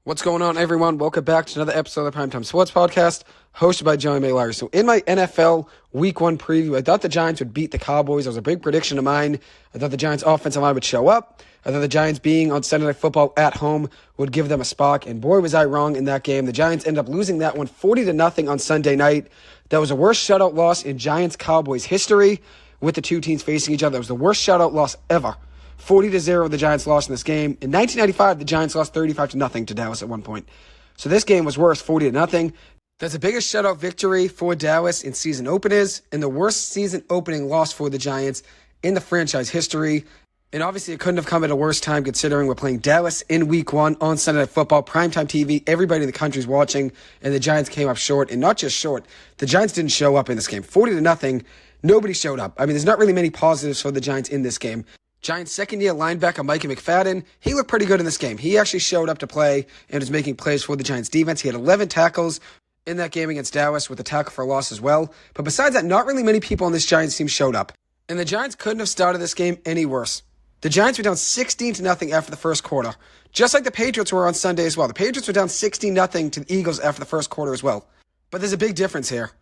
What's going on, everyone? Welcome back to another episode of the Primetime Sports Podcast, hosted by Joey Maylard. So in my NFL Week 1 preview, I thought the Giants would beat the Cowboys. That was a big prediction of mine. I thought the Giants' offensive line would show up. I thought the Giants being on Sunday Night Football at home would give them a spark. And boy, was I wrong in that game. The Giants ended up losing that one 40-0 on Sunday night. That was the worst shutout loss in Giants-Cowboys history with the two teams facing each other. That was the worst shutout loss ever. 40-0, the Giants lost in this game. In 1995, the Giants lost 35-0 to Dallas at one point. So this game was worse, 40-0. That's the biggest shutout victory for Dallas in season openers and the worst season opening loss for the Giants in the franchise history. And obviously, it couldn't have come at a worse time considering we're playing Dallas in Week 1 on Sunday Night Football, primetime TV. Everybody in the country's watching, and the Giants came up short. And not just short, the Giants didn't show up in this game. 40-0, nobody showed up. I mean, there's not really many positives for the Giants in this game. Giants' second-year linebacker, Micah Parsons, he looked pretty good in this game. He actually showed up to play and was making plays for the Giants' defense. He had 11 tackles in that game against Dallas with a tackle for a loss as well. But besides that, not really many people on this Giants team showed up. And the Giants couldn't have started this game any worse. The Giants were down 16-0 after the first quarter, just like the Patriots were on Sunday as well. The Patriots were down 16-0 to the Eagles after the first quarter as well. But there's a big difference here.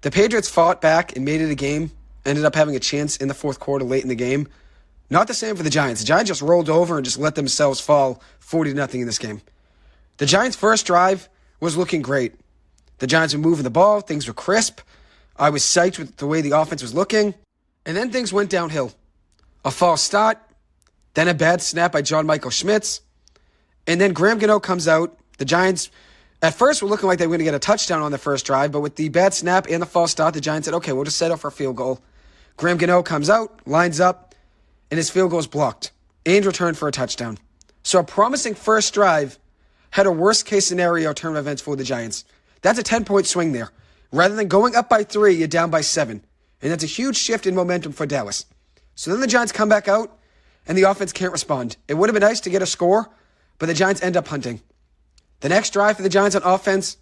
The Patriots fought back and made it a game, ended up having a chance in the fourth quarter late in the game. Not the same for the Giants. The Giants just rolled over and just let themselves fall 40-0 in this game. The Giants' first drive was looking great. The Giants were moving the ball. Things were crisp. I was psyched with the way the offense was looking. And then things went downhill. A false start, then a bad snap by John Michael Schmitz, and then Graham Gano comes out. The Giants, at first, were looking like they were going to get a touchdown on the first drive, but with the bad snap and the false start, the Giants said, okay, we'll just settle for a field goal. Graham Gano comes out, lines up, and his field goal is blocked and returned for a touchdown. So a promising first drive had a worst-case scenario turn of events for the Giants. That's a 10-point swing there. Rather than going up by 3, you're down by 7. And that's a huge shift in momentum for Dallas. So then the Giants come back out, and the offense can't respond. It would have been nice to get a score, but the Giants end up punting. The next drive for the Giants on offense,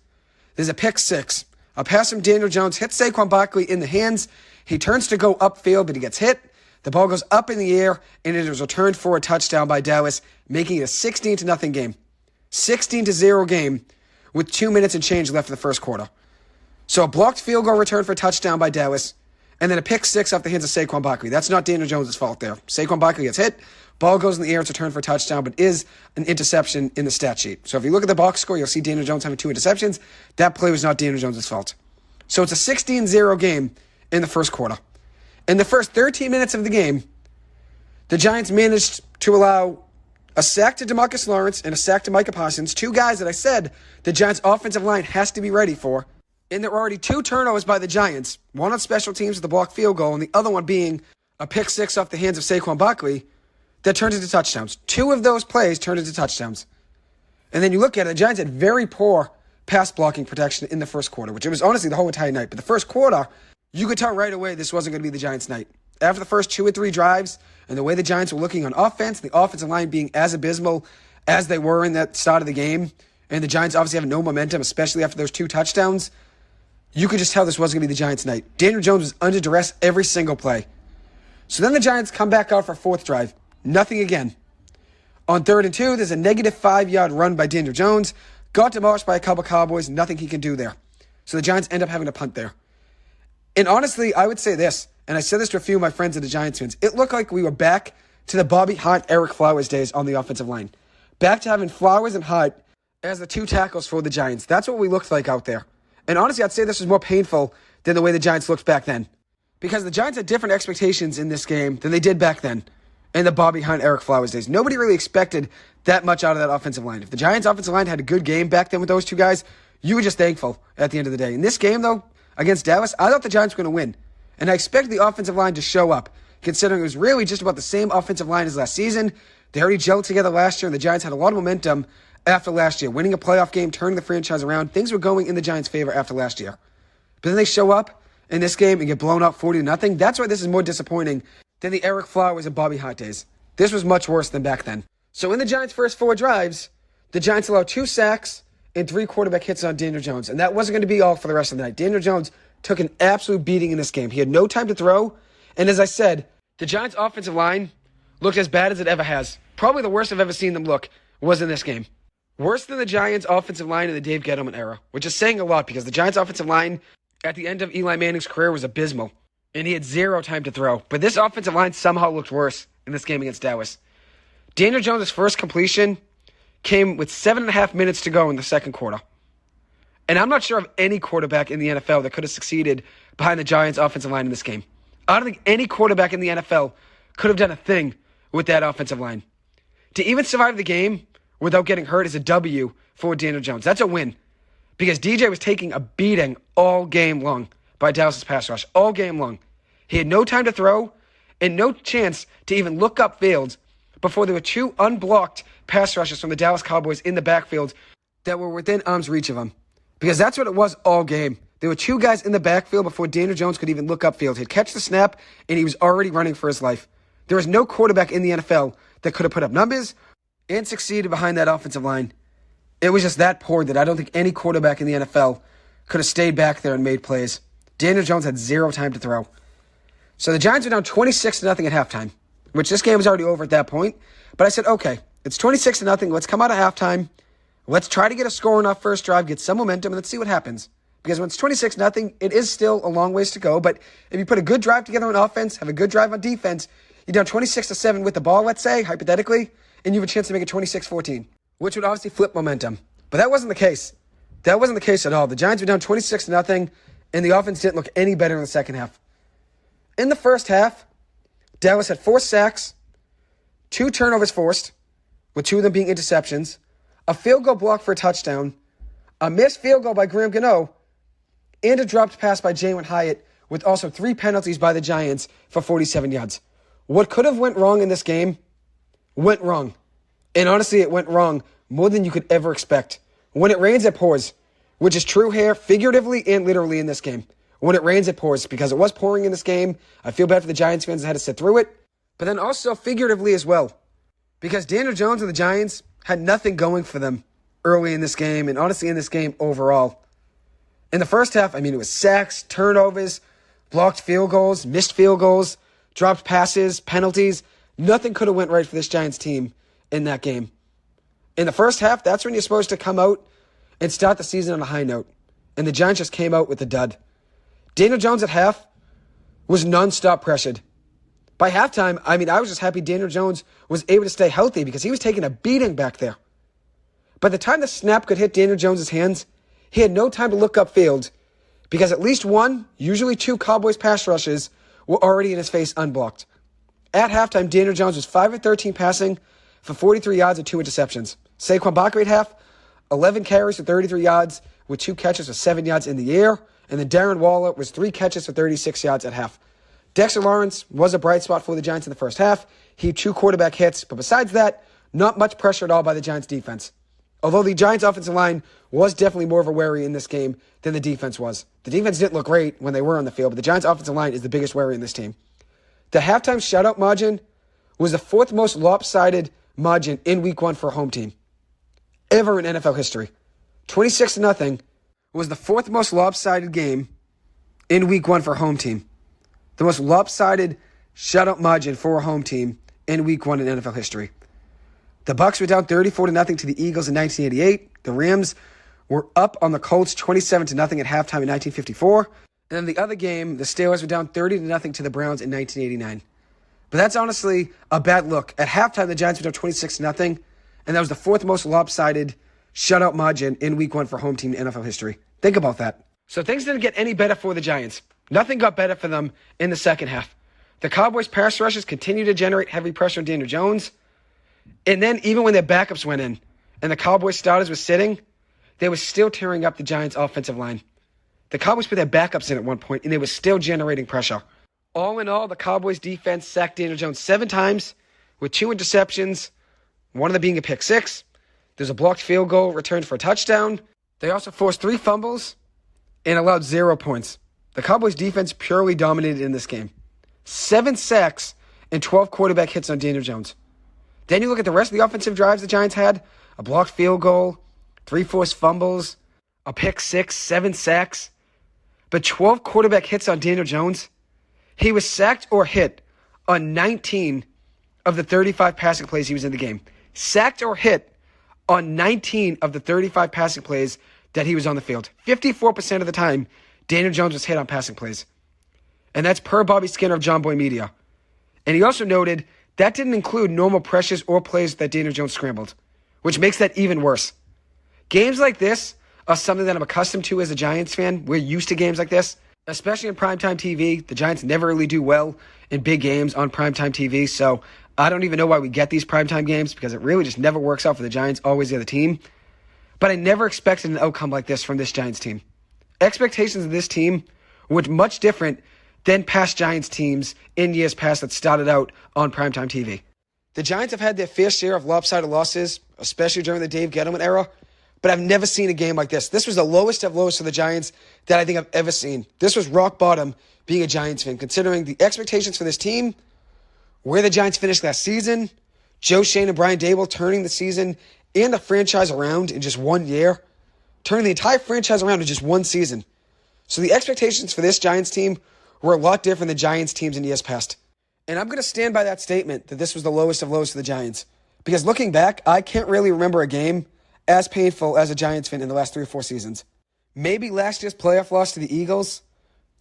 there's a pick six. A pass from Daniel Jones hits Saquon Barkley in the hands. He turns to go upfield, but he gets hit. The ball goes up in the air, and it is returned for a touchdown by Dallas, making it a 16-0 game. 16-0 game with 2 minutes and change left in the first quarter. So a blocked field goal return for a touchdown by Dallas, and then a pick six off the hands of Saquon Barkley. That's not Daniel Jones' fault there. Saquon Barkley gets hit, ball goes in the air, it's returned for a touchdown, but is an interception in the stat sheet. So if you look at the box score, you'll see Daniel Jones having 2 interceptions. That play was not Daniel Jones' fault. So it's a 16-0 game in the first quarter. In the first 13 minutes of the game, the Giants managed to allow a sack to DeMarcus Lawrence and a sack to Micah Parsons, 2 guys that I said the Giants' offensive line has to be ready for. And there were already 2 turnovers by the Giants, one on special teams with a blocked field goal, and the other one being a pick six off the hands of Saquon Barkley that turned into touchdowns. 2 of those plays turned into touchdowns. And then you look at it, the Giants had very poor pass blocking protection in the first quarter, which it was honestly the whole entire night. But the first quarter, you could tell right away this wasn't going to be the Giants' night. After the first 2 or 3 drives, and the way the Giants were looking on offense, the offensive line being as abysmal as they were in that start of the game, and the Giants obviously having no momentum, especially after those 2 touchdowns, you could just tell this wasn't going to be the Giants' night. Daniel Jones was under duress every single play. So then the Giants come back out for a 4th drive. Nothing again. On 3rd and 2, there's a negative 5-yard run by Daniel Jones. Got demolished by a couple Cowboys. Nothing he can do there. So the Giants end up having to punt there. And honestly, I would say this, and I said this to a few of my friends at the Giants fans, it looked like we were back to the Bobby Hart, Eric Flowers days on the offensive line. Back to having Flowers and Hart as the 2 tackles for the Giants. That's what we looked like out there. And honestly, I'd say this was more painful than the way the Giants looked back then. Because the Giants had different expectations in this game than they did back then in the Bobby Hunt, Eric Flowers days. Nobody really expected that much out of that offensive line. If the Giants' offensive line had a good game back then with those 2 guys, you were just thankful at the end of the day. In this game, though, against Dallas, I thought the Giants were going to win. And I expected the offensive line to show up, considering it was really just about the same offensive line as last season. They already gelled together last year, and the Giants had a lot of momentum after last year. Winning a playoff game, turning the franchise around. Things were going in the Giants' favor after last year. But then they show up in this game and get blown out 40-0. That's why this is more disappointing than the Eric Flowers and Bobby Hart days. This was much worse than back then. So in the Giants' first 4 drives, the Giants allowed 2 sacks and 3 quarterback hits on Daniel Jones. And that wasn't going to be all for the rest of the night. Daniel Jones took an absolute beating in this game. He had no time to throw. And as I said, the Giants' offensive line looked as bad as it ever has. Probably the worst I've ever seen them look was in this game. Worse than the Giants' offensive line in the Dave Gettleman era, which is saying a lot because the Giants' offensive line at the end of Eli Manning's career was abysmal, and he had zero time to throw. But this offensive line somehow looked worse in this game against Dallas. Daniel Jones' first completion came with 7.5 minutes to go in the second quarter. And I'm not sure of any quarterback in the NFL that could have succeeded behind the Giants' offensive line in this game. I don't think any quarterback in the NFL could have done a thing with that offensive line. To even survive the game without getting hurt is a W for Daniel Jones. That's a win. Because DJ was taking a beating all game long by Dallas' pass rush. All game long. He had no time to throw and no chance to even look upfield before there were two unblocked pass rushes from the Dallas Cowboys in the backfield that were within arm's reach of him. Because that's what it was all game. There were two guys in the backfield before Daniel Jones could even look upfield. He'd catch the snap, and he was already running for his life. There was no quarterback in the NFL that could have put up numbers and succeeded behind that offensive line. It was just that poor that I don't think any quarterback in the NFL could have stayed back there and made plays. Daniel Jones had zero time to throw. So the Giants were down 26-0 at halftime, which this game was already over at that point. But I said, okay, it's 26-0. Let's come out of halftime. Let's try to get a score on our first drive, get some momentum, and let's see what happens. Because when it's 26-0, it is still a long ways to go. But if you put a good drive together on offense, have a good drive on defense, you're down 26-7 with the ball, let's say, hypothetically, and you have a chance to make it 26-14, which would obviously flip momentum. But that wasn't the case. That wasn't the case at all. The Giants were down 26-0, and the offense didn't look any better in the second half. In the first half, Dallas had 4 sacks, 2 turnovers forced, with 2 of them being interceptions, a field goal block for a touchdown, a missed field goal by Graham Gano, and a dropped pass by Jalen Hyatt, with also 3 penalties by the Giants for 47 yards. What could have went wrong in this game went wrong. And honestly, it went wrong more than you could ever expect. When it rains, it pours, which is true here, figuratively and literally in this game. When it rains, it pours, because it was pouring in this game. I feel bad for the Giants fans that had to sit through it, but then also figuratively as well, because Daniel Jones and the Giants had nothing going for them early in this game, and honestly in this game overall. In the first half, it was sacks, turnovers, blocked field goals, missed field goals, dropped passes, penalties. Nothing could have went right for this Giants team in that game. In the first half, that's when you're supposed to come out and start the season on a high note. And the Giants just came out with a dud. Daniel Jones at half was nonstop pressured. By halftime, I was just happy Daniel Jones was able to stay healthy because he was taking a beating back there. By the time the snap could hit Daniel Jones' hands, he had no time to look upfield because at least 1, usually 2 Cowboys pass rushes were already in his face unblocked. At halftime, Daniel Jones was 5 of 13 passing for 43 yards and 2 interceptions. Saquon Barkley at half, 11 carries for 33 yards with 2 catches for 7 yards in the air. And then Darren Waller was 3 catches for 36 yards at half. Dexter Lawrence was a bright spot for the Giants in the first half. He had 2 quarterback hits, but besides that, not much pressure at all by the Giants defense. Although the Giants offensive line was definitely more of a worry in this game than the defense was. The defense didn't look great when they were on the field, but the Giants offensive line is the biggest worry in this team. The halftime shutout margin was the 4th most lopsided margin in Week 1 for a home team ever in NFL history. 26-0 was the 4th most lopsided game in Week 1 for a home team. The most lopsided shutout margin for a home team in Week 1 in NFL history. The Bucs were down 34-0 to the Eagles in 1988. The Rams were up on the Colts 27-0 at halftime in 1954. And then the other game, the Steelers were down 30-0 to the Browns in 1989. But that's honestly a bad look. At halftime, the Giants were down 26-0, and that was the 4th most lopsided shutout margin in Week 1 for home team in NFL history. Think about that. So things didn't get any better for the Giants. Nothing got better for them in the second half. The Cowboys' pass rushers continued to generate heavy pressure on Daniel Jones. And then even when their backups went in and the Cowboys starters were sitting, they were still tearing up the Giants' offensive line. The Cowboys put their backups in at one point, and they were still generating pressure. All in all, the Cowboys' defense sacked Daniel Jones 7 times with 2 interceptions, one of them being a pick 6. There's a blocked field goal returned for a touchdown. They also forced 3 fumbles and allowed 0 points. The Cowboys' defense purely dominated in this game. 7 sacks and 12 quarterback hits on Daniel Jones. Then you look at the rest of the offensive drives the Giants had. A blocked field goal, 3 forced fumbles, a pick 6, 7 sacks. But 12 quarterback hits on Daniel Jones. He was sacked or hit on 19 of the 35 passing plays he was in the game. Sacked or hit on 19 of the 35 passing plays that he was on the field. 54% of the time, Daniel Jones was hit on passing plays. And that's per Bobby Skinner of John Boy Media. And he also noted that didn't include normal pressures or plays that Daniel Jones scrambled, which makes that even worse. Games like this are something that I'm accustomed to as a Giants fan. We're used to games like this, especially in primetime TV. The Giants never really do well in big games on primetime TV, so I don't even know why we get these primetime games because it really just never works out for the Giants, always the other team. But I never expected an outcome like this from this Giants team. Expectations of this team were much different than past Giants teams in years past that started out on primetime TV. The Giants have had their fair share of lopsided losses, especially during the Dave Gettleman era, but I've never seen a game like this. This was the lowest of lows for the Giants that I think I've ever seen. This was rock bottom being a Giants fan, considering the expectations for this team, where the Giants finished last season, Joe Shane and Brian Daboll turning the season and the franchise around in just 1 year, turning the entire franchise around in just one season. So the expectations for this Giants team were a lot different than Giants teams in years past. And I'm going to stand by that statement that this was the lowest of lows for the Giants. Because looking back, I can't really remember a game as painful as a Giants fan in the last 3 or 4 seasons. Maybe last year's playoff loss to the Eagles.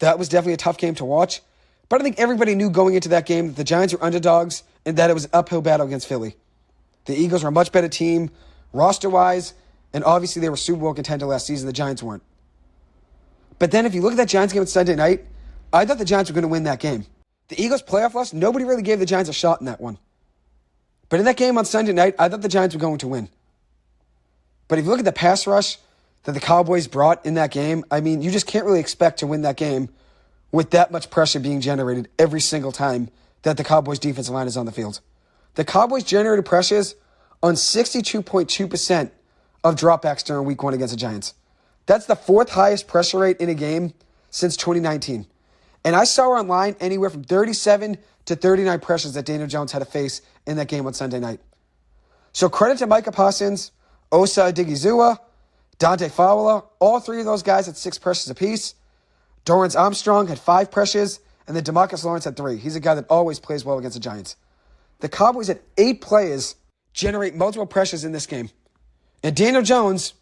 That was definitely a tough game to watch. But I think everybody knew going into that game that the Giants were underdogs and that it was an uphill battle against Philly. The Eagles were a much better team, roster-wise, and obviously they were Super Bowl contender last season. The Giants weren't. But then if you look at that Giants game on Sunday night, I thought the Giants were going to win that game. The Eagles' playoff loss, nobody really gave the Giants a shot in that one. But in that game on Sunday night, I thought the Giants were going to win. But if you look at the pass rush that the Cowboys brought in that game, I mean, you just can't really expect to win that game with that much pressure being generated every single time that the Cowboys' defensive line is on the field. The Cowboys generated pressures on 62.2% of dropbacks during Week 1 against the Giants. That's the 4th highest pressure rate in a game since 2019. And I saw online anywhere from 37 to 39 pressures that Daniel Jones had to face in that game on Sunday night. So credit to Micah Parsons, Osa Odigizua, Dante Fowler. All 3 of those guys had 6 pressures apiece. Dorrance Armstrong had 5 pressures, and then DeMarcus Lawrence had 3. He's a guy that always plays well against the Giants. The Cowboys had 8 players generate multiple pressures in this game. And Daniel Jones,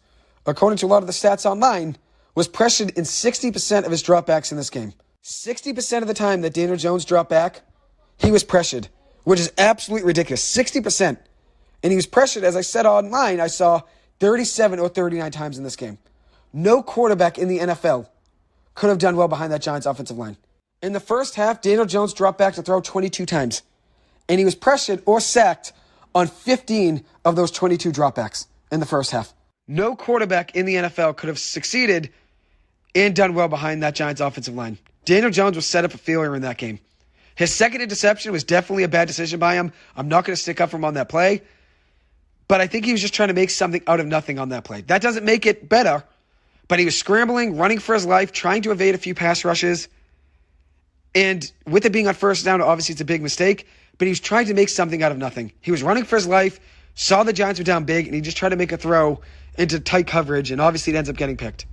according to a lot of the stats online, was pressured in 60% of his dropbacks in this game. 60% of the time that Daniel Jones dropped back, he was pressured, which is absolutely ridiculous. 60%. And he was pressured, as I said online, I saw 37 or 39 times in this game. No quarterback in the NFL could have done well behind that Giants offensive line. In the first half, Daniel Jones dropped back to throw 22 times. And he was pressured or sacked on 15 of those 22 dropbacks in the first half. No quarterback in the NFL could have succeeded and done well behind that Giants offensive line. Daniel Jones was set up for failure in that game. His second interception was definitely a bad decision by him. I'm not going to stick up for him on that play. But I think he was just trying to make something out of nothing on that play. That doesn't make it better. But he was scrambling, running for his life, trying to evade a few pass rushes. And with it being on first down, obviously it's a big mistake. But he was trying to make something out of nothing. He was running for his life, saw the Giants were down big, and he just tried to make a throw into tight coverage. And obviously it ends up getting picked.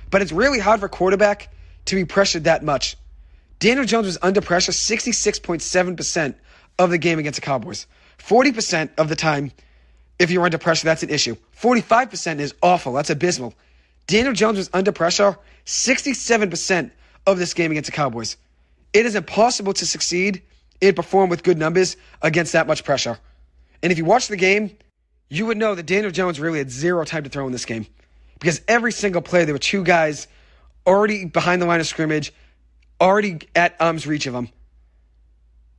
But it's really hard for a quarterback to be pressured that much. Daniel Jones was under pressure 66.7% of the game against the Cowboys. 40% of the time, if you're under pressure, that's an issue. 45% is awful. That's abysmal. Daniel Jones was under pressure 67% of this game against the Cowboys. It is impossible to succeed and perform with good numbers against that much pressure. And if you watch the game, you would know that Daniel Jones really had 0 time to throw in this game. Because every single play, there were 2 guys already behind the line of scrimmage, already at arm's reach of him.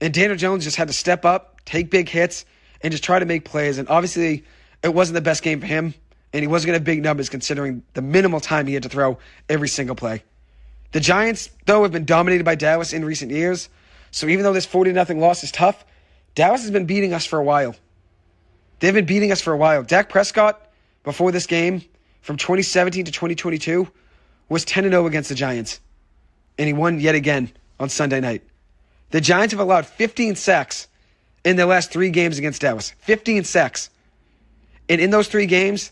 And Daniel Jones just had to step up, take big hits, and just try to make plays. And obviously, it wasn't the best game for him, and he wasn't going to have big numbers considering the minimal time he had to throw every single play. The Giants, though, have been dominated by Dallas in recent years. So even though this 40-0 loss is tough, Dallas has been beating us for a while. They've been beating us for a while. Dak Prescott, before this game, from 2017 to 2022, was 10-0 against the Giants. And he won yet again on Sunday night. The Giants have allowed 15 sacks in their last 3 games against Dallas. 15 sacks. And in those 3 games,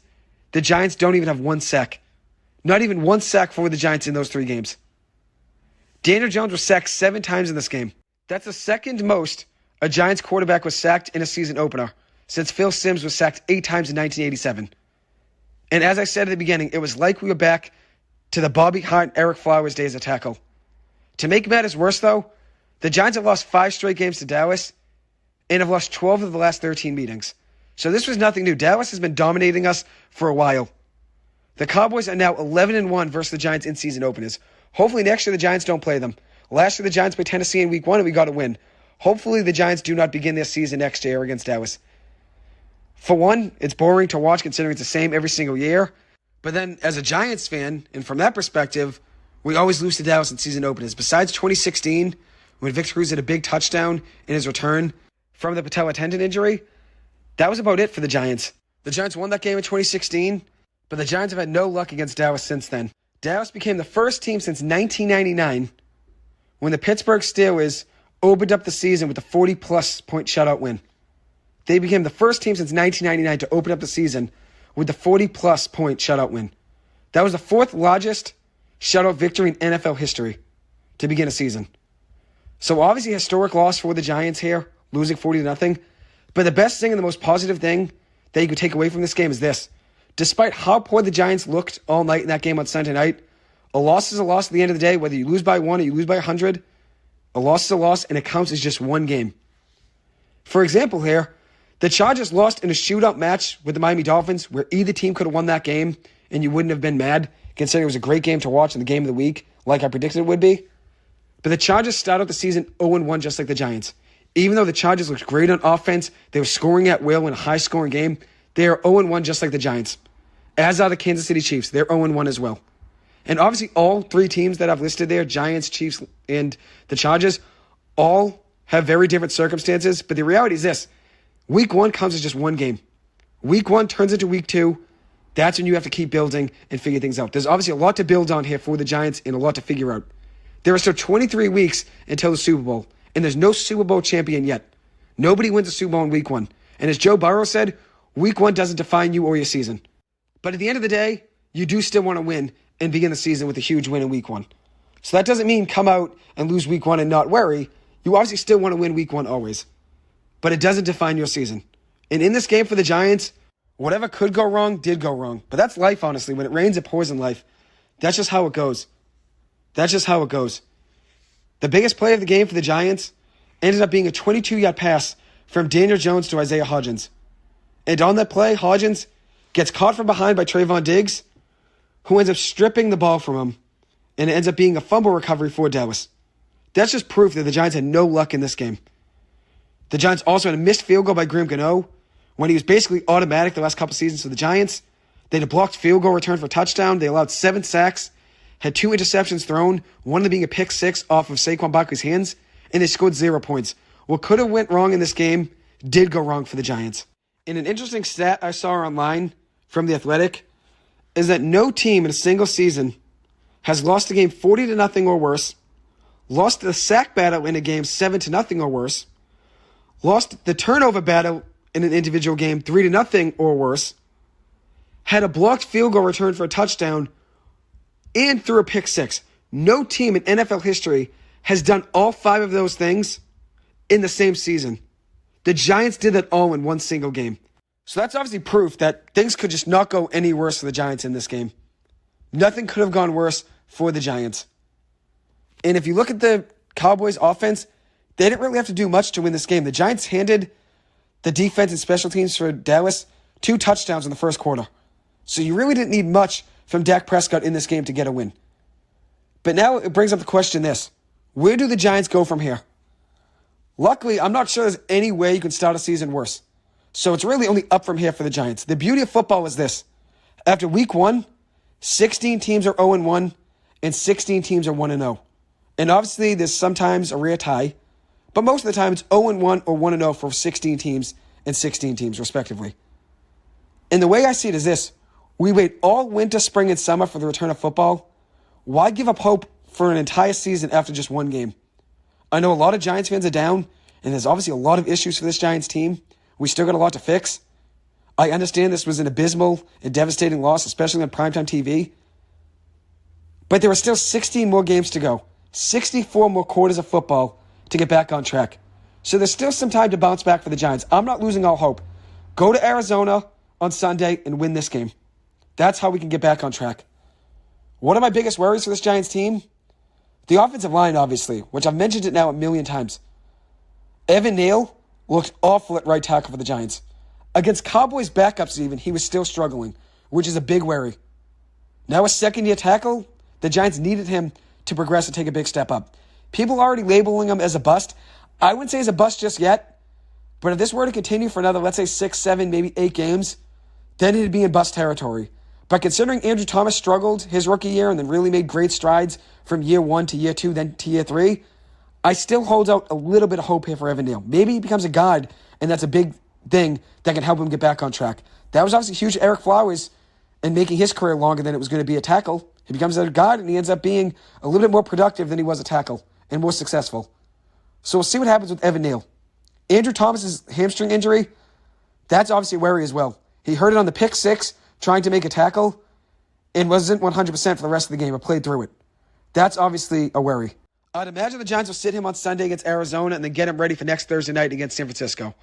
the Giants don't even have 1 sack. Not even 1 sack for the Giants in those 3 games. Daniel Jones was sacked 7 times in this game. That's the second most a Giants quarterback was sacked in a season opener since Phil Simms was sacked 8 times in 1987. And as I said at the beginning, it was like we were back to the Bobby Hart, Eric Flowers days of tackle. To make matters worse, though, the Giants have lost 5 straight games to Dallas and have lost 12 of the last 13 meetings. So this was nothing new. Dallas has been dominating us for a while. The Cowboys are now 11-1 versus the Giants in season openers. Hopefully next year the Giants don't play them. Last year the Giants played Tennessee in week 1 and we got a win. Hopefully the Giants do not begin their season next year against Dallas. For one, it's boring to watch considering it's the same every single year. But then as a Giants fan, and from that perspective, we always lose to Dallas in season openers. Besides 2016, when Victor Cruz had a big touchdown in his return from the patella tendon injury, that was about it for the Giants. The Giants won that game in 2016, but the Giants have had no luck against Dallas since then. Dallas became the first team since 1999 when the Pittsburgh Steelers opened up the season with a 40-plus point shutout win. They became the first team since 1999 to open up the season with the 40-plus point shutout win. That was the 4th largest shutout victory in NFL history to begin a season. So obviously a historic loss for the Giants here, losing 40-0. But the best thing and the most positive thing that you could take away from this game is this. Despite how poor the Giants looked all night in that game on Sunday night, a loss is a loss at the end of the day, whether you lose by 1 or you lose by 100. A loss is a loss, and it counts as just one game. For example here, the Chargers lost in a shootout match with the Miami Dolphins where either team could have won that game and you wouldn't have been mad, considering it was a great game to watch in the game of the week, like I predicted it would be. But the Chargers started the season 0-1 just like the Giants. Even though the Chargers looked great on offense, they were scoring at will in a high-scoring game, they are 0-1 just like the Giants. As are the Kansas City Chiefs. They're 0-1 as well. And obviously all 3 teams that I've listed there, Giants, Chiefs, and the Chargers, all have very different circumstances. But the reality is this. Week 1 comes as just one game. Week 1 turns into week 2. That's when you have to keep building and figure things out. There's obviously a lot to build on here for the Giants and a lot to figure out. There are still 23 weeks until the Super Bowl, and there's no Super Bowl champion yet. Nobody wins a Super Bowl in week 1. And as Joe Burrow said, week 1 doesn't define you or your season. But at the end of the day, you do still want to win and begin the season with a huge win in week 1. So that doesn't mean come out and lose week 1 and not worry. You obviously still want to win week 1 always. But it doesn't define your season. And in this game for the Giants, whatever could go wrong did go wrong. But that's life, honestly. When it rains, it pours in life. That's just how it goes. That's just how it goes. The biggest play of the game for the Giants ended up being a 22-yard pass from Daniel Jones to Isaiah Hodgins. And on that play, Hodgins gets caught from behind by Trayvon Diggs, who ends up stripping the ball from him, and it ends up being a fumble recovery for Dallas. That's just proof that the Giants had no luck in this game. The Giants also had a missed field goal by Graham Gano when he was basically automatic the last couple seasons for the Giants. They had a blocked field goal return for a touchdown. They allowed 7 sacks, had 2 interceptions thrown, one of them being a pick 6 off of Saquon Barkley's hands, and they scored 0 points. What could have went wrong in this game did go wrong for the Giants. And an interesting stat I saw online from The Athletic is that no team in a single season has lost a game 40-0 or worse, lost the sack battle in a game 7-0 or worse, lost the turnover battle in an individual game 3-0 or worse, had a blocked field goal return for a touchdown, and threw a pick 6. No team in NFL history has done all 5 of those things in the same season. The Giants did that all in one single game. So that's obviously proof that things could just not go any worse for the Giants in this game. Nothing could have gone worse for the Giants. And if you look at the Cowboys offense, they didn't really have to do much to win this game. The Giants handed the defense and special teams for Dallas 2 touchdowns in the first quarter. So you really didn't need much from Dak Prescott in this game to get a win. But now it brings up the question this. Where do the Giants go from here? Luckily, I'm not sure there's any way you can start a season worse. So it's really only up from here for the Giants. The beauty of football is this. After week 1, 16 teams are 0-1 and 16 teams are 1-0. And obviously, there's sometimes a rare tie. But most of the time, it's 0-1 or 1-0 for 16 teams and 16 teams, respectively. And the way I see it is this. We wait all winter, spring, and summer for the return of football. Why give up hope for an entire season after just one game? I know a lot of Giants fans are down, and there's obviously a lot of issues for this Giants team. We still got a lot to fix. I understand this was an abysmal and devastating loss, especially on primetime TV. But there are still 16 more games to go. 64 more quarters of football to get back on track. So there's still some time to bounce back for the Giants. I'm not losing all hope. Go to Arizona on Sunday and win this game. That's how we can get back on track. One of my biggest worries for this Giants team, the offensive line, obviously, which I've mentioned it now a million times. Evan Neal looked awful at right tackle for the Giants. Against Cowboys backups even, he was still struggling, which is a big worry. Now a second-year tackle, the Giants needed him to progress and take a big step up. People are already labeling him as a bust. I wouldn't say he's a bust just yet, but if this were to continue for another, let's say 6, 7, maybe 8 games, then he'd be in bust territory. But considering Andrew Thomas struggled his rookie year and then really made great strides from year 1 to year 2, then to year 3, I still hold out a little bit of hope here for Evan Neal. Maybe he becomes a god, and that's a big thing that can help him get back on track. That was obviously huge Eric Flowers and making his career longer than it was going to be a tackle. He becomes a god, and he ends up being a little bit more productive than he was a tackle and more successful. So we'll see what happens with Evan Neal. Andrew Thomas's hamstring injury, that's obviously a worry as well. He hurt it on the pick 6 trying to make a tackle and wasn't 100% for the rest of the game, but played through it. That's obviously a worry. I'd imagine the Giants will sit him on Sunday against Arizona and then get him ready for next Thursday night against San Francisco.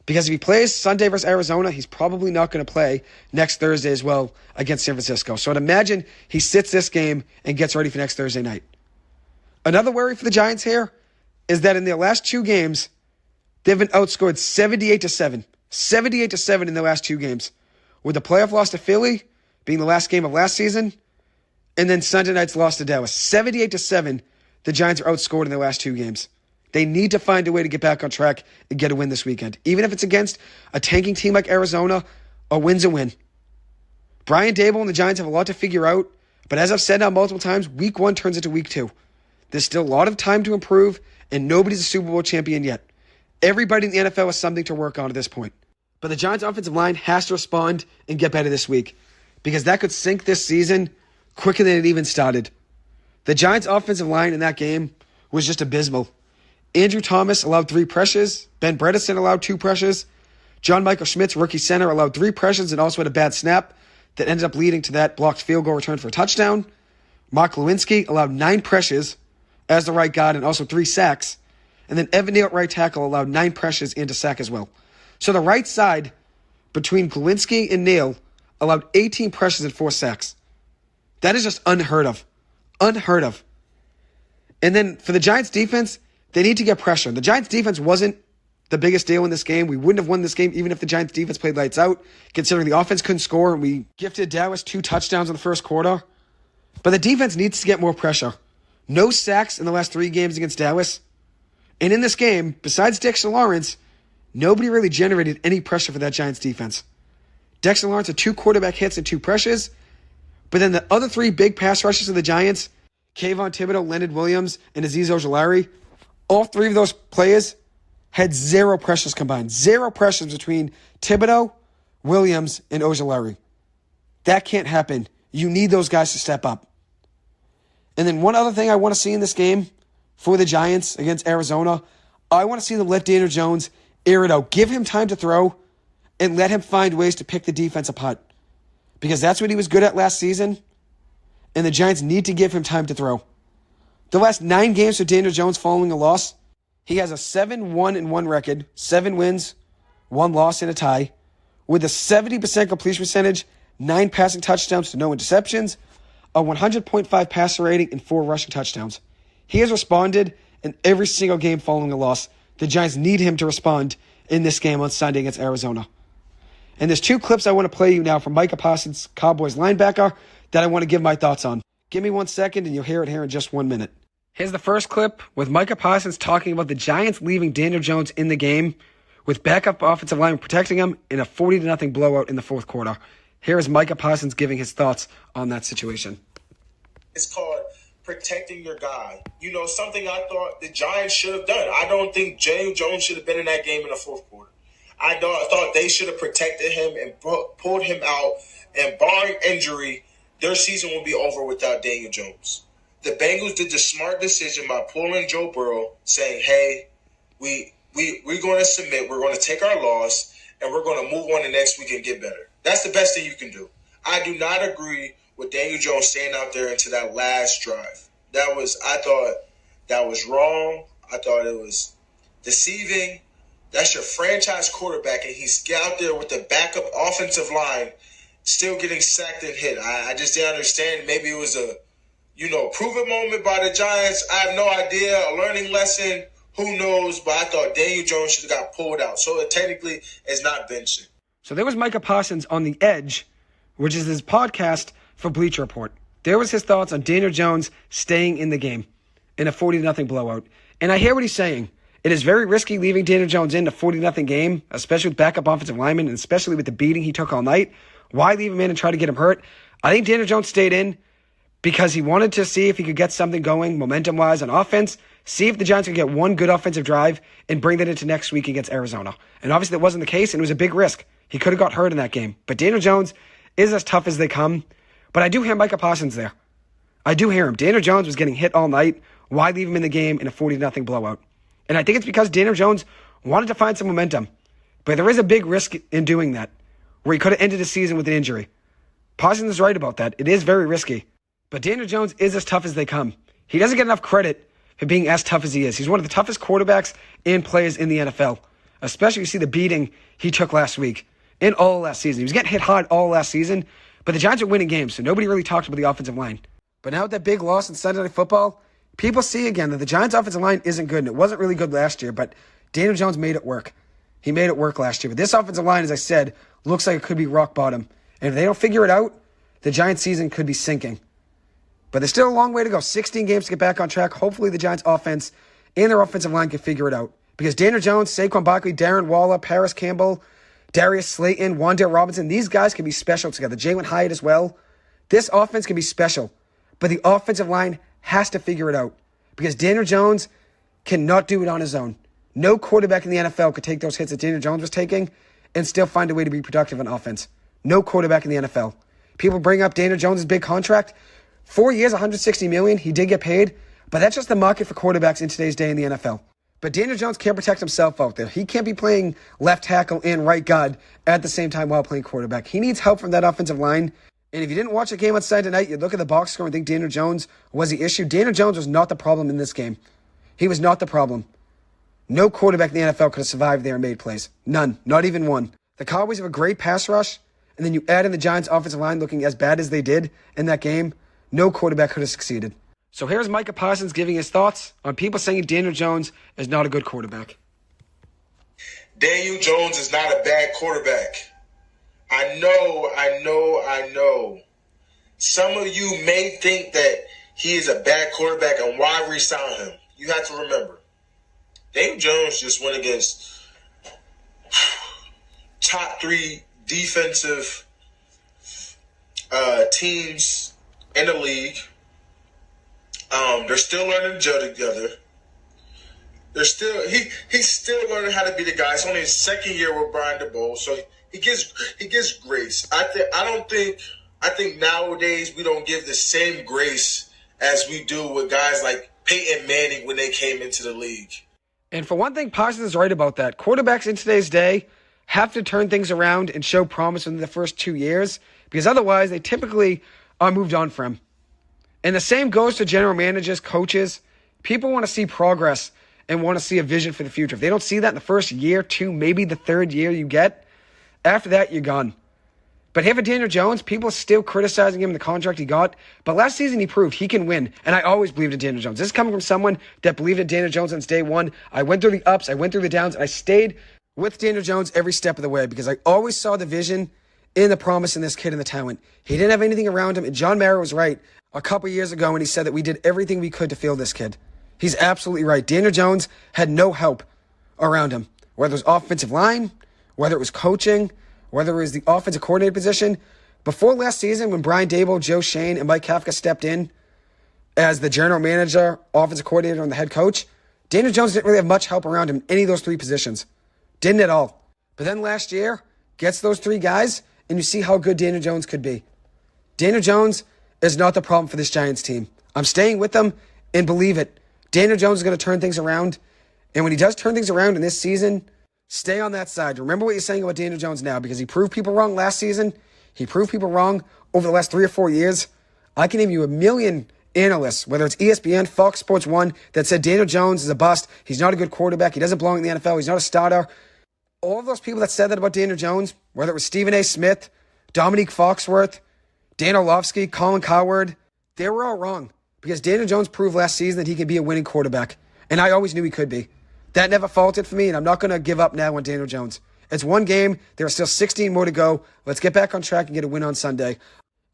Because if he plays Sunday versus Arizona, he's probably not going to play next Thursday as well against San Francisco. So I'd imagine he sits this game and gets ready for next Thursday night. Another worry for the Giants here is that in their last 2 games, they've been outscored 78-7. 78-7 in their last 2 games. With the playoff loss to Philly being the last game of last season, and then Sunday night's loss to Dallas. 78-7, the Giants are outscored in their last 2 games. They need to find a way to get back on track and get a win this weekend. Even if it's against a tanking team like Arizona, a win's a win. Brian Daboll and the Giants have a lot to figure out, but as I've said now multiple times, week 1 turns into week 2. There's still a lot of time to improve, and nobody's a Super Bowl champion yet. Everybody in the NFL has something to work on at this point. But the Giants' offensive line has to respond and get better this week, because that could sink this season quicker than it even started. The Giants' offensive line in that game was just abysmal. Andrew Thomas allowed 3 pressures. Ben Bredesen allowed 2 pressures. John Michael Schmitz, rookie center, allowed 3 pressures and also had a bad snap that ended up leading to that blocked field goal return for a touchdown. Mark Lewinsky allowed 9 pressures as the right guard and also 3 sacks. And then Evan Neal at right tackle allowed 9 pressures and a sack as well. So the right side between Lewinsky and Neal allowed 18 pressures and 4 sacks. That is just unheard of. Unheard of. And then for the Giants defense, they need to get pressure. The Giants defense wasn't the biggest deal in this game. We wouldn't have won this game even if the Giants defense played lights out, considering the offense couldn't score and we gifted Dallas 2 touchdowns in the first quarter. But the defense needs to get more pressure. No sacks in the last 3 games against Dallas. And in this game, besides Dexter Lawrence, nobody really generated any pressure for that Giants defense. Dexter Lawrence had 2 quarterback hits and 2 pressures. But then the other 3 big pass rushes of the Giants, Kayvon Thibodeau, Leonard Williams, and Azeez Ojulari, all 3 of those players had 0 pressures combined. 0 pressures between Thibodeau, Williams, and Ojulari. That can't happen. You need those guys to step up. And then one other thing I want to see in this game for the Giants against Arizona, I want to see them let Daniel Jones air it out. Give him time to throw and let him find ways to pick the defense apart. Because that's what he was good at last season, and the Giants need to give him time to throw. The last 9 games for Daniel Jones following a loss, he has a 7-1-1 record, 7 wins, 1 loss, and a tie, with a 70% completion percentage, 9 passing touchdowns to no interceptions, a 100.5 passer rating, and 4 rushing touchdowns. He has responded in every single game following a loss. The Giants need him to respond in this game on Sunday against Arizona. And there's 2 clips I want to play you now from Micah Parsons, Cowboys linebacker, that I want to give my thoughts on. Give me 1 second and you'll hear it here in just 1 minute. Here's the first clip with Micah Parsons talking about the Giants leaving Daniel Jones in the game with backup offensive linemen protecting him in a 40-0 blowout in the 4th quarter. Here is Micah Parsons giving his thoughts on that situation. It's called protecting your guy. You know, something I thought the Giants should have done. I don't think Daniel Jones should have been in that game in the 4th quarter. I thought they should have protected him and pulled him out, and barring injury, their season will be over without Daniel Jones. The Bengals did the smart decision by pulling Joe Burrow, saying, hey, we're going to submit, we're going to take our loss, and we're going to move on to next week and get better. That's the best thing you can do. I do not agree with Daniel Jones staying out there into that last drive. I thought that was wrong. I thought it was deceiving. That's your franchise quarterback, and he's out there with the backup offensive line still getting sacked and hit. I just didn't understand. Maybe it was a, prove-it moment by the Giants. I have no idea. A learning lesson. Who knows? But I thought Daniel Jones should have got pulled out. So it technically is not benching. So there was Micah Parsons on The Edge, which is his podcast for Bleacher Report. There was his thoughts on Daniel Jones staying in the game in a 40-0 blowout. And I hear what he's saying. It is very risky leaving Daniel Jones in a 40-0 game, especially with backup offensive linemen, and especially with the beating he took all night. Why leave him in and try to get him hurt? I think Daniel Jones stayed in because he wanted to see if he could get something going momentum-wise on offense, see if the Giants could get one good offensive drive and bring that into next week against Arizona. And obviously that wasn't the case, and it was a big risk. He could have got hurt in that game. But Daniel Jones is as tough as they come. But I do hear Micah Parsons there. I do hear him. Daniel Jones was getting hit all night. Why leave him in the game in a 40-0 blowout? And I think it's because Daniel Jones wanted to find some momentum. But there is a big risk in doing that, where he could have ended the season with an injury. Parsons is right about that. It is very risky. But Daniel Jones is as tough as they come. He doesn't get enough credit for being as tough as he is. He's one of the toughest quarterbacks and players in the NFL. Especially you see the beating he took last week and all last season. He was getting hit hard all last season, but the Giants are winning games, so nobody really talked about the offensive line. But now with that big loss in Sunday Night Football, people see again that the Giants' offensive line isn't good, and it wasn't really good last year, but Daniel Jones made it work. He made it work last year. But this offensive line, as I said, looks like it could be rock bottom. And if they don't figure it out, the Giants' season could be sinking. But there's still a long way to go. 16 games to get back on track. Hopefully the Giants' offense and their offensive line can figure it out. Because Daniel Jones, Saquon Barkley, Darren Waller, Paris Campbell, Darius Slayton, Wan'Dale Robinson, these guys can be special together. Jalen Hyatt as well. This offense can be special. But the offensive line has to figure it out. Because Daniel Jones cannot do it on his own. No quarterback in the NFL could take those hits that Daniel Jones was taking and still find a way to be productive on offense. No quarterback in the NFL. People bring up Daniel Jones' big contract. 4 years, $160 million. He did get paid. But that's just the market for quarterbacks in today's day in the NFL. But Daniel Jones can't protect himself out there. He can't be playing left tackle and right guard at the same time while playing quarterback. He needs help from that offensive line. And if you didn't watch the game on Saturday night, you'd look at the box score and think Daniel Jones was the issue. Daniel Jones was not the problem in this game. He was not the problem. No quarterback in the NFL could have survived there and made plays. None. Not even one. The Cowboys have a great pass rush, and then you add in the Giants' offensive line looking as bad as they did in that game. No quarterback could have succeeded. So here's Micah Parsons giving his thoughts on people saying Daniel Jones is not a good quarterback. Daniel Jones is not a bad quarterback. I know. Some of you may think that he is a bad quarterback and why re-sign him? You have to remember, Daniel Jones just went against top 3 defensive teams in the league. They're still learning to gel together. He's still learning how to be the guy. It's only his second year with Brian DeBoer, so he gets grace. I think nowadays we don't give the same grace as we do with guys like Peyton Manning when they came into the league. And for one thing, Parsons is right about that. Quarterbacks in today's day have to turn things around and show promise within the first 2 years, because otherwise they typically are moved on from. And the same goes to general managers, coaches. People want to see progress and want to see a vision for the future. If they don't see that in the first year, 2, maybe the third year you get, after that, you're gone. But here for Daniel Jones, people are still criticizing him in the contract he got. But last season, he proved he can win. And I always believed in Daniel Jones. This is coming from someone that believed in Daniel Jones since day one. I went through the ups, I went through the downs, and I stayed with Daniel Jones every step of the way because I always saw the vision in the promise in this kid and the talent. He didn't have anything around him. And John Mara was right a couple years ago when he said that we did everything we could to field this kid. He's absolutely right. Daniel Jones had no help around him, whether it was offensive line, whether it was coaching, whether it was the offensive coordinator position. Before last season, when Brian Daboll, Joe Shane, and Mike Kafka stepped in as the general manager, offensive coordinator, and the head coach, Daniel Jones didn't really have much help around him in any of those 3 positions. Didn't at all. But then last year, gets those 3 guys, and you see how good Daniel Jones could be. Daniel Jones is not the problem for this Giants team. I'm staying with them and believe it. Daniel Jones is going to turn things around. And when he does turn things around in this season, stay on that side. Remember what you're saying about Daniel Jones now, because he proved people wrong last season. He proved people wrong over the last 3 or 4 years. I can name you a million analysts, whether it's ESPN, Fox Sports 1, that said Daniel Jones is a bust. He's not a good quarterback. He doesn't belong in the NFL. He's not a starter. All of those people that said that about Daniel Jones, whether it was Stephen A. Smith, Dominique Foxworth, Dan Orlovsky, Colin Cowherd, they were all wrong because Daniel Jones proved last season that he can be a winning quarterback, and I always knew he could be. That never faltered for me, and I'm not going to give up now on Daniel Jones. It's one game. There are still 16 more to go. Let's get back on track and get a win on Sunday.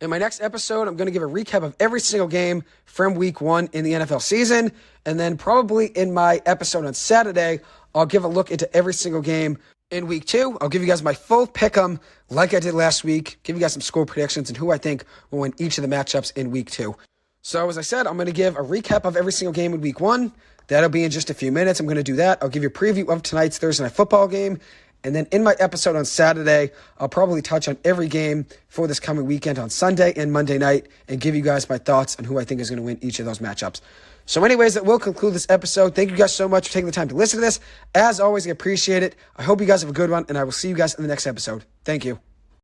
In my next episode, I'm going to give a recap of every single game from week 1 in the NFL season, and then probably in my episode on Saturday, I'll give a look into every single game in week 2. I'll give you guys my full pick'em like I did last week, give you guys some score predictions and who I think will win each of the matchups in week 2. So as I said, I'm going to give a recap of every single game in week 1. That'll be in just a few minutes. I'm going to do that. I'll give you a preview of tonight's Thursday Night Football game. And then in my episode on Saturday, I'll probably touch on every game for this coming weekend on Sunday and Monday night and give you guys my thoughts on who I think is going to win each of those matchups. So anyways, that will conclude this episode. Thank you guys so much for taking the time to listen to this. As always, I appreciate it. I hope you guys have a good one, and I will see you guys in the next episode. Thank you.